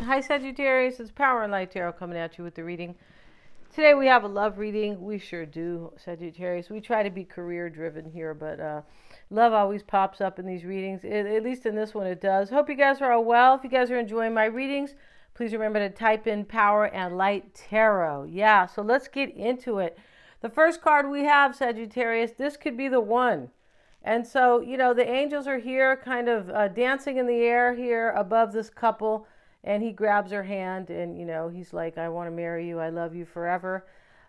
Hi Sagittarius, it's Power and Light Tarot coming at you with the reading. Today we have a love reading. We sure do, Sagittarius. We try to be career driven here, but love always pops up in these readings. At least in this one it does. Hope you guys are all well. If you guys are enjoying my readings, please remember to type in Power and Light Tarot. Yeah, so let's get into it. The first card we have, Sagittarius, this could be the one. And so, the angels are here kind of dancing in the air here above this couple. And he grabs her hand and, he's like, I want to marry you. I love you forever.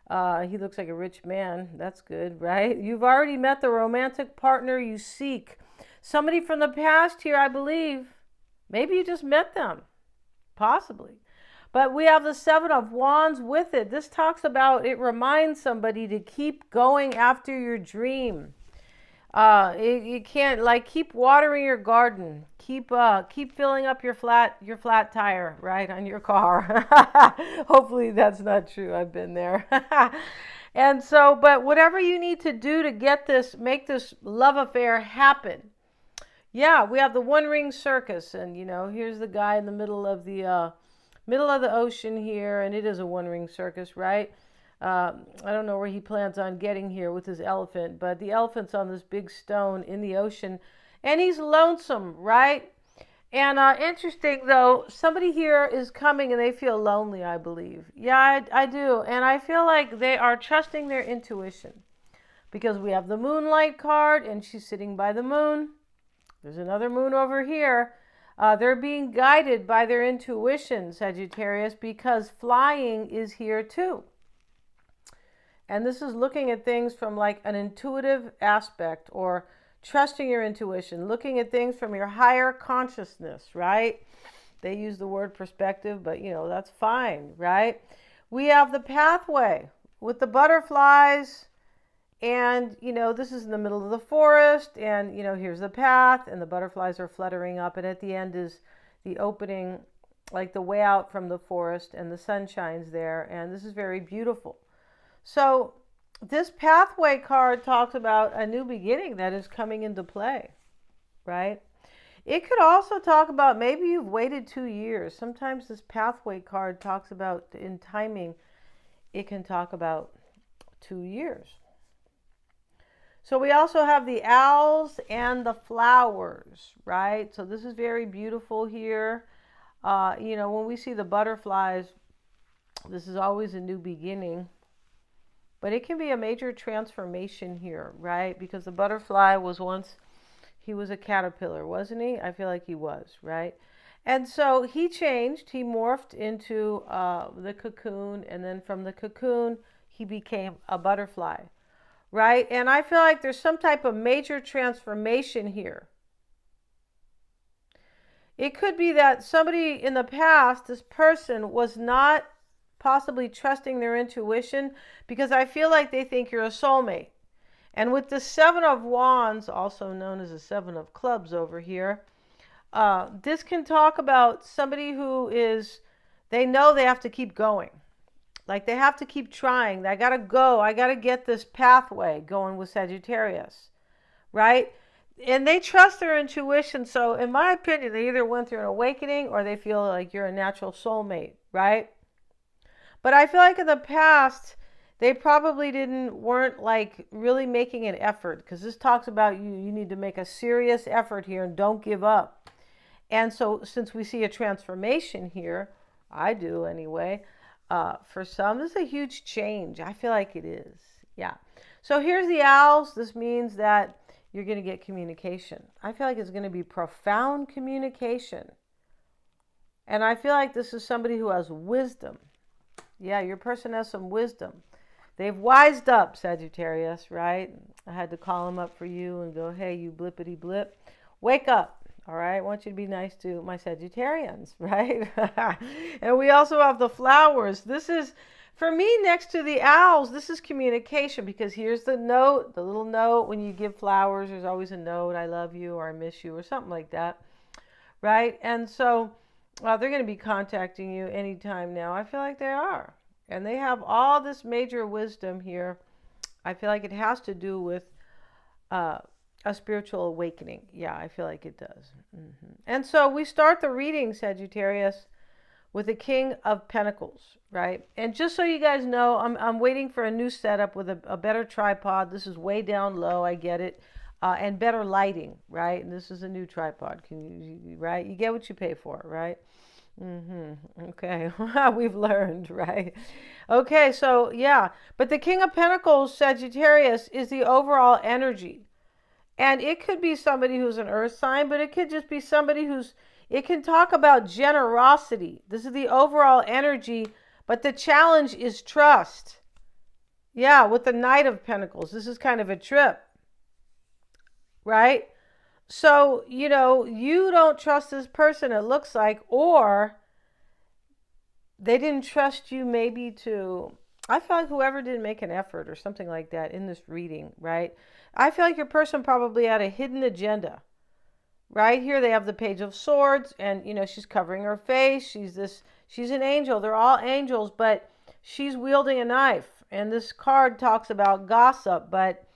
He looks like a rich man. That's good, right? You've already met the romantic partner you seek. Somebody from the past here, I believe. Maybe you just met them. Possibly. But we have the Seven of Wands with it. This talks about, it reminds somebody to keep going after your dream. You can't, like, keep watering your garden, keep filling up your flat tire, right, on your car. Hopefully that's not true. I've been there. And so, but whatever you need to do to make this love affair happen. Yeah, we have the One Ring Circus, and here's the guy in the middle of the ocean here, and it is a One Ring Circus, right? I don't know where he plans on getting here with his elephant, but the elephant's on this big stone in the ocean, and he's lonesome, right? And interesting, though, somebody here is coming and they feel lonely, I believe. Yeah, I do. And I feel like they are trusting their intuition because we have the Moonlight card, and she's sitting by the moon. There's another moon over here. They're being guided by their intuition, Sagittarius, because flying is here too. And this is looking at things from like an intuitive aspect, or trusting your intuition, looking at things from your higher consciousness, right? They use the word perspective, but that's fine, right? We have the pathway with the butterflies, and this is in the middle of the forest, and here's the path, and the butterflies are fluttering up, and at the end is the opening, like the way out from the forest, and the sun shines there, and this is very beautiful. So this pathway card talks about a new beginning that is coming into play, right? It could also talk about maybe you've waited 2 years. Sometimes this pathway card talks about, in timing, it can talk about 2 years. So we also have the owls and the flowers, right? So this is very beautiful here. When we see the butterflies, this is always a new beginning. But it can be a major transformation here, right? Because the butterfly was once, he was a caterpillar, wasn't he? I feel like he was, right? And so he changed. He morphed into the cocoon. And then from the cocoon, he became a butterfly, right? And I feel like there's some type of major transformation here. It could be that somebody in the past, this person was not possibly trusting their intuition, because I feel like they think you're a soulmate. And with the Seven of Wands, also known as the Seven of Clubs over here, this can talk about somebody who they know they have to keep going. Like they have to keep trying. I gotta go. I gotta get this pathway going with Sagittarius, right? And they trust their intuition. So in my opinion, they either went through an awakening or they feel like you're a natural soulmate, right? But I feel like in the past, they probably weren't like really making an effort, because this talks about you need to make a serious effort here and don't give up. And so since we see a transformation here, I do anyway, for some, this is a huge change. I feel like it is. Yeah. So here's the owls. This means that you're going to get communication. I feel like it's going to be profound communication. And I feel like this is somebody who has wisdom. Yeah, your person has some wisdom. They've wised up, Sagittarius, right? I had to call them up for you and go, hey, you blippity blip, wake up, all right? I want you to be nice to my Sagittarians, right? And we also have the flowers. This is, for me, next to the owls, this is communication, because here's the note, the little note. When you give flowers, there's always a note, I love you, or I miss you, or something like that, right? And so they're going to be contacting you anytime now. I feel like they are. And they have all this major wisdom here. I feel like it has to do with a spiritual awakening. Yeah, I feel like it does. And so we start the reading, Sagittarius, with the King of Pentacles, right? And just so you guys know, I'm waiting for a new setup with a better tripod. This is way down low, I get it. And better lighting, right? And this is a new tripod. Right? You get what you pay for, right? Okay. We've learned, right? Okay, so yeah. But the King of Pentacles, Sagittarius, is the overall energy. And it could be somebody who's an earth sign, but it could just be somebody it can talk about generosity. This is the overall energy, but the challenge is trust. Yeah, with the Knight of Pentacles. This is kind of a trip, right? So, you don't trust this person, it looks like, or they didn't trust you maybe I feel like whoever didn't make an effort or something like that in this reading, right? I feel like your person probably had a hidden agenda. Right here they have the Page of Swords, and she's covering her face. She's an angel. They're all angels, but she's wielding a knife. And this card talks about gossip, but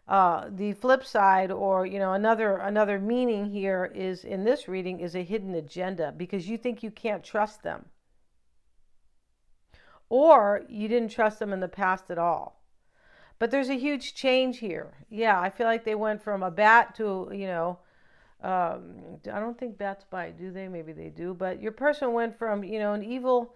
the flip side, or another meaning here is, in this reading, is a hidden agenda, because you think you can't trust them, or you didn't trust them in the past at all. But there's a huge change here. Yeah, I feel like they went from a bat to I don't think bats bite, do they? Maybe they do. But your person went from an evil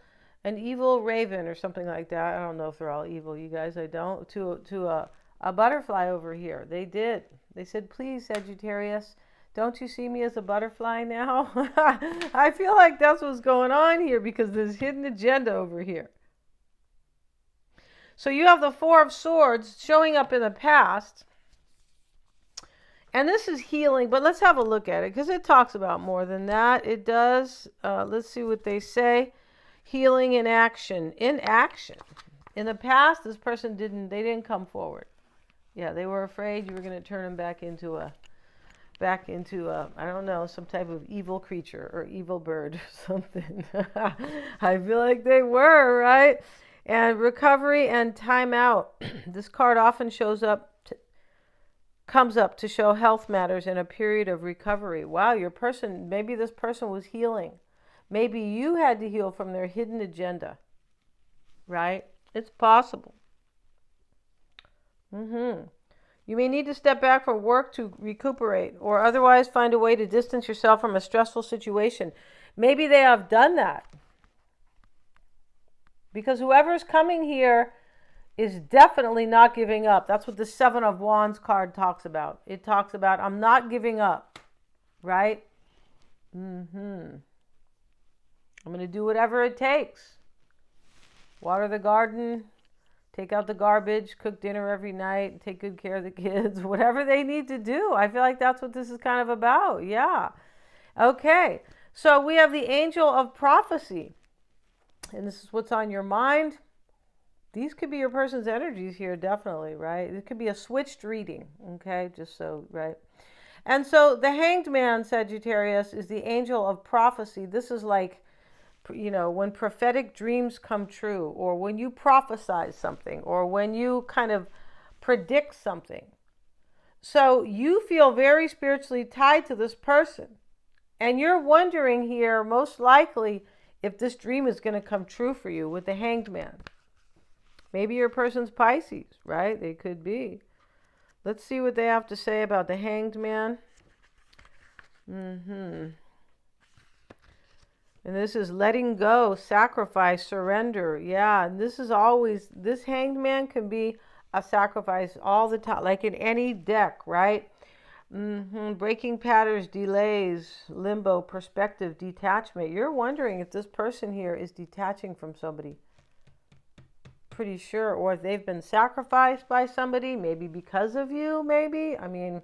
raven or something like that. I don't know if they're all evil, you guys. I don't. To a butterfly over here. They did. They said, please, Sagittarius, don't you see me as a butterfly now? I feel like that's what's going on here, because there's hidden agenda over here. So you have the Four of Swords showing up in the past. And this is healing, but let's have a look at it, because it talks about more than that. It does. Let's see what they say. Healing in action. In action. In the past, this person didn't come forward. Yeah, they were afraid you were going to turn them back into a, I don't know, some type of evil creature or evil bird or something. I feel like they were, right? And recovery and timeout. This card often comes up to show health matters in a period of recovery. Wow, maybe this person was healing. Maybe you had to heal from their hidden agenda, right? It's possible. You may need to step back from work to recuperate, or otherwise find a way to distance yourself from a stressful situation. Maybe they have done that, because whoever's coming here is definitely not giving up. That's what the Seven of Wands card talks about. It talks about, I'm not giving up, right? I'm going to do whatever it takes. Water the garden, take out the garbage, cook dinner every night, take good care of the kids, whatever they need to do. I feel like that's what this is kind of about. Yeah. Okay. So we have the Angel of Prophecy. And this is what's on your mind. These could be your person's energies here, definitely, right? It could be a switched reading, okay? Just so, right? And so the Hanged Man, Sagittarius, is the Angel of Prophecy. This is like, when prophetic dreams come true, or when you prophesize something, or when you kind of predict something. So you feel very spiritually tied to this person. And you're wondering here, most likely, if this dream is going to come true for you with the Hanged Man. Maybe your person's Pisces, right? They could be. Let's see what they have to say about the Hanged Man. And this is letting go, sacrifice, surrender. Yeah, and this Hanged Man can be a sacrifice all the time, like in any deck, right? Breaking patterns, delays, limbo, perspective, detachment. You're wondering if this person here is detaching from somebody. Pretty sure, or if they've been sacrificed by somebody, maybe because of you, maybe. I mean,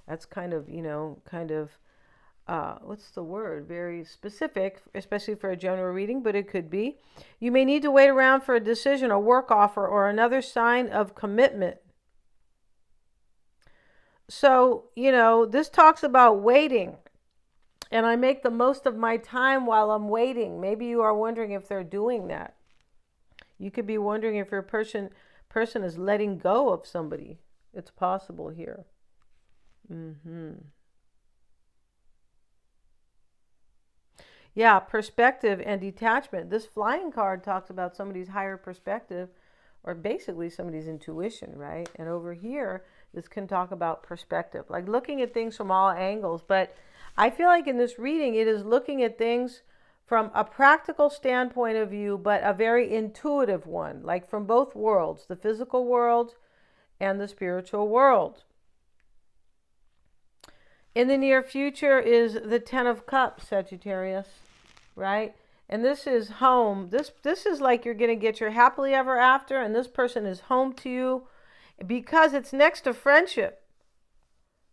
that's kind of, what's the word? Very specific, especially for a general reading, but it could be. You may need to wait around for a decision, a work offer, or another sign of commitment. So, this talks about waiting. And I make the most of my time while I'm waiting. Maybe you are wondering if they're doing that. You could be wondering if your person is letting go of somebody. It's possible here. Yeah, perspective and detachment. This flying card talks about somebody's higher perspective, or basically somebody's intuition, right? And over here, this can talk about perspective, like looking at things from all angles. But I feel like in this reading, it is looking at things from a practical standpoint of view, but a very intuitive one, like from both worlds, the physical world and the spiritual world. In the near future is the Ten of Cups, Sagittarius, right? And this is home. This is like you're going to get your happily ever after, and this person is home to you because it's next to friendship.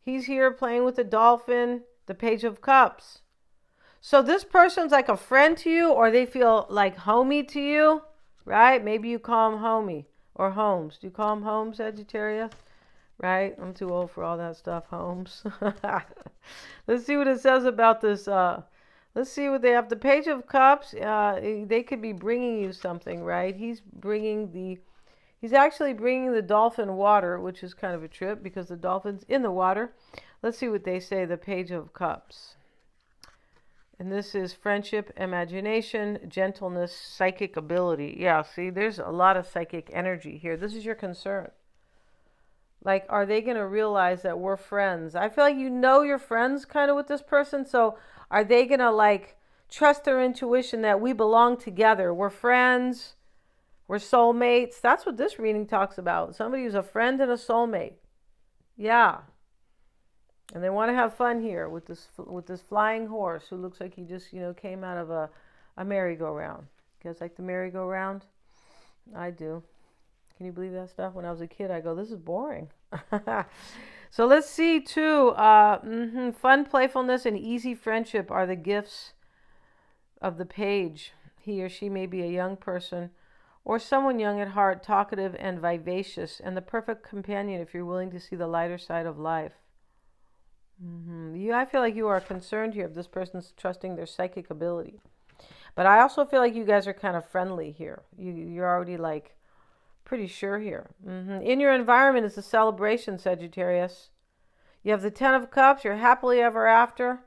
He's here playing with the dolphin, the Page of Cups. So this person's like a friend to you, or they feel like homey to you, right? Maybe you call him homey or Holmes. Do you call him Holmes, Sagittarius? Right? I'm too old for all that stuff, Holmes. Let's see what it says about this. Let's see what they have. The Page of Cups, they could be bringing you something, right? He's actually bringing the dolphin water, which is kind of a trip because the dolphin's in the water. Let's see what they say, the Page of Cups. And this is friendship, imagination, gentleness, psychic ability. Yeah, see, there's a lot of psychic energy here. This is your concern. Like, are they going to realize that we're friends? I feel like you know you're friends kind of with this person. So are they going to like trust their intuition that we belong together? We're friends. We're soulmates. That's what this reading talks about. Somebody who's a friend and a soulmate. Yeah. And they want to have fun here with this flying horse who looks like he just, came out of a merry-go-round. You guys like the merry-go-round? I do. Can you believe that stuff? When I was a kid, I go, this is boring. So let's see, too. Fun, playfulness, and easy friendship are the gifts of the page. He or she may be a young person or someone young at heart, talkative and vivacious, and the perfect companion if you're willing to see the lighter side of life. I feel like you are concerned here if this person's trusting their psychic ability. But I also feel like you guys are kind of friendly here. You're already like pretty sure here. In your environment is a celebration, Sagittarius. You have the Ten of Cups. You're happily ever after.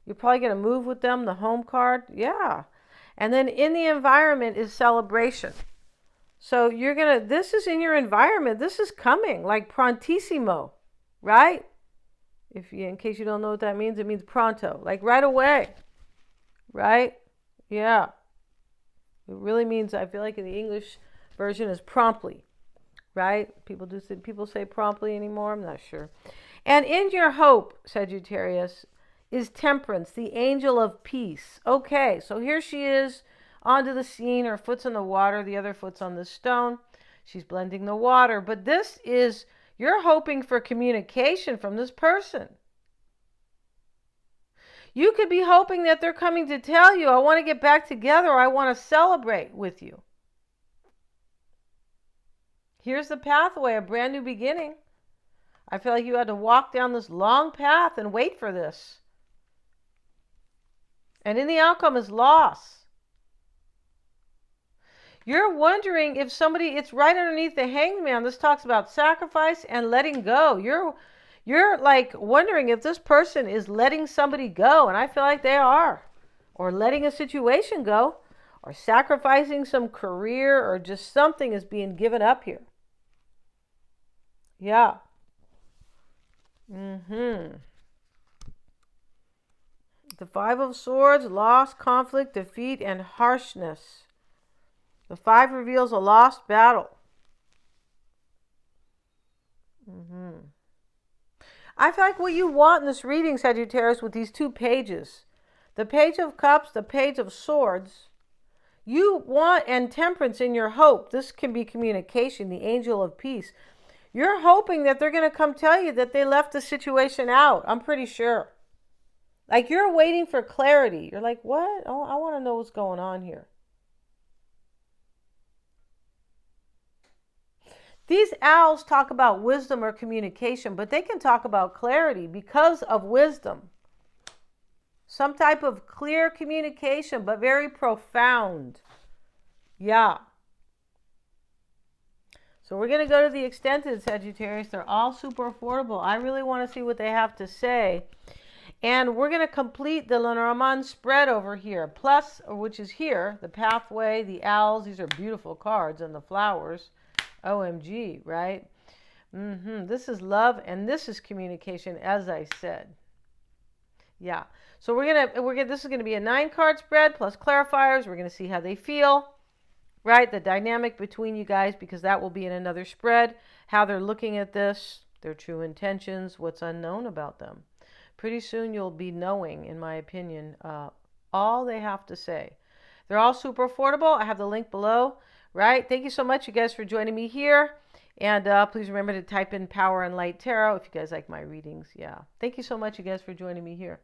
You're probably going to move with them, the home card. Yeah. And then in the environment is celebration. So this is in your environment. This is coming like prontissimo, right? In case you don't know what that means, it means pronto, like right away, right? Yeah. It really means, I feel like in the English version is promptly, right? People say promptly anymore. I'm not sure. And in your hope, Sagittarius, is Temperance, the angel of peace. Okay, so here she is onto the scene. Her foot's in the water, the other foot's on the stone. She's blending the water. But this is, you're hoping for communication from this person. You could be hoping that they're coming to tell you, I want to get back together, or I want to celebrate with you. Here's the pathway, a brand new beginning. I feel like you had to walk down this long path and wait for this. And in the outcome is loss. You're wondering if it's right underneath the Hanged Man. This talks about sacrifice and letting go. You're like wondering if this person is letting somebody go, and I feel like they are. Or letting a situation go, or sacrificing some career, or just something is being given up here. Yeah. The Five of Swords, loss, conflict, defeat, and harshness. The Five reveals a lost battle. I feel like what you want in this reading, Sagittarius, with these two pages, the Page of Cups, the Page of Swords, you want, and Temperance in your hope. This can be communication, the angel of peace. You're hoping that they're going to come tell you that they left the situation out. I'm pretty sure. Like you're waiting for clarity. You're like, what? Oh, I want to know what's going on here. These owls talk about wisdom or communication, but they can talk about clarity because of wisdom. Some type of clear communication, but very profound. Yeah. So we're going to go to the extended, Sagittarius. They're all super affordable. I really want to see what they have to say. And we're going to complete the Lenormand spread over here. Plus, which is here, the pathway, the owls. These are beautiful cards, and the flowers. OMG, right? This is love, and this is communication, as I said. Yeah. So this is gonna be a 9-card spread plus clarifiers. We're gonna see how they feel, right? The dynamic between you guys, because that will be in another spread. How they're looking at this, their true intentions, what's unknown about them. Pretty soon you'll be knowing, in my opinion, all they have to say. They're all super affordable. I have the link below, right? Thank you so much, you guys, for joining me here. And please remember to type in Power and Light Tarot if you guys like my readings. Yeah. Thank you so much, you guys, for joining me here.